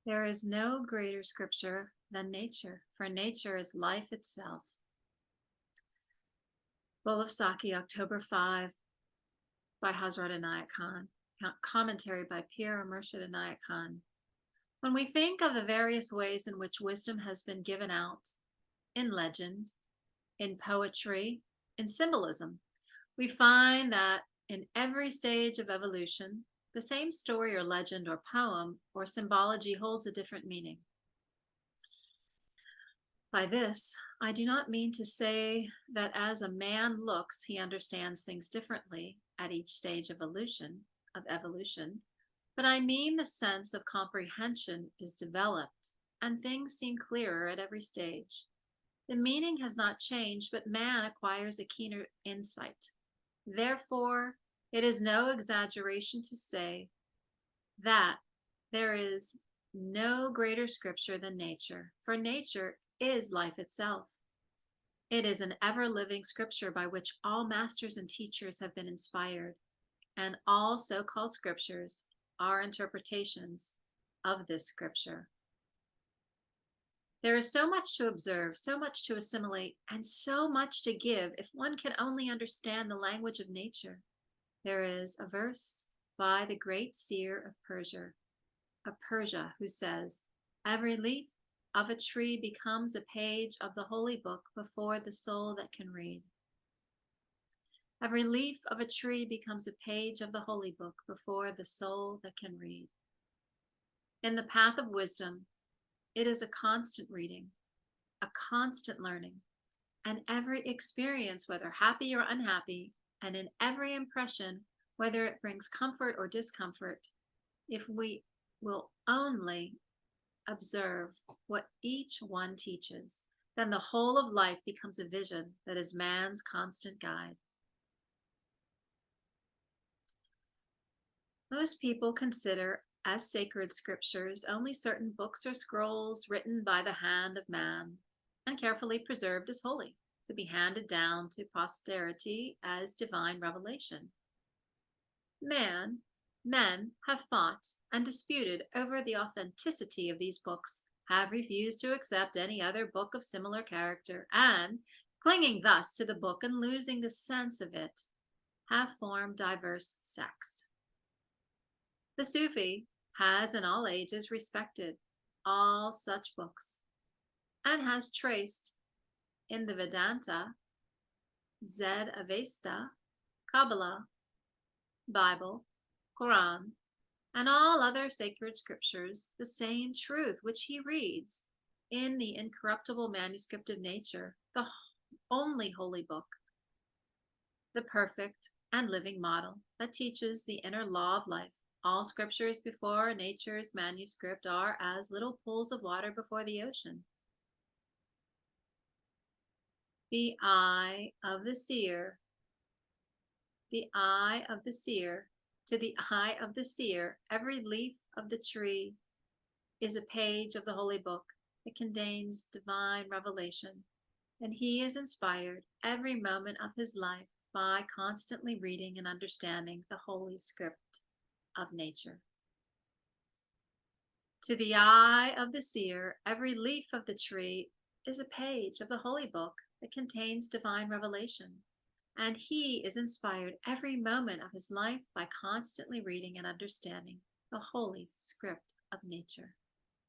There is no greater scripture than nature, for nature is life itself. Bowl of Saki, October 5, by Hazrat Inayat Khan. Commentary by Pir Murshid Inayat Khan. When we think of the various ways in which wisdom has been given out, in legend, in poetry, in symbolism, we find that in every stage of evolution, the same story or legend or poem or symbology holds a different meaning. By this, I do not mean to say that as a man looks, he understands things differently at each stage of evolution, but I mean the sense of comprehension is developed and things seem clearer at every stage. The meaning has not changed, but man acquires a keener insight. Therefore, it is no exaggeration to say that there is no greater scripture than nature, for nature is life itself. It is an ever-living scripture by which all masters and teachers have been inspired, and all so-called scriptures are interpretations of this scripture. There is so much to observe, so much to assimilate, and so much to give if one can only understand the language of nature. There is a verse by the great seer of Persia, who says, "Every leaf of a tree becomes a page of the holy book before the soul that can read." Every leaf of a tree becomes a page of the holy book before the soul that can read. In the path of wisdom, it is a constant reading, a constant learning, and every experience, whether happy or unhappy, and in every impression, whether it brings comfort or discomfort, if we will only observe what each one teaches, then the whole of life becomes a vision that is man's constant guide. Most people consider as sacred scriptures only certain books or scrolls written by the hand of man and carefully preserved as holy, to be handed down to posterity as divine revelation. Men have fought and disputed over the authenticity of these books, have refused to accept any other book of similar character, and, clinging thus to the book and losing the sense of it, have formed diverse sects. The Sufi has in all ages respected all such books and has traced in the Vedanta, Zend Avesta, Kabbalah, Bible, Quran, and all other sacred scriptures the same truth which he reads in the incorruptible manuscript of nature, the only holy book, the perfect and living model that teaches the inner law of life. All scriptures before nature's manuscript are as little pools of water before the ocean. The eye of the seer, the eye of the seer, to the eye of the seer, every leaf of the tree is a page of the holy book. It contains divine revelation, and he is inspired every moment of his life by constantly reading and understanding the holy script of nature. To the eye of the seer, every leaf of the tree is a page of the holy book that contains divine revelation, and he is inspired every moment of his life by constantly reading and understanding the holy script of nature.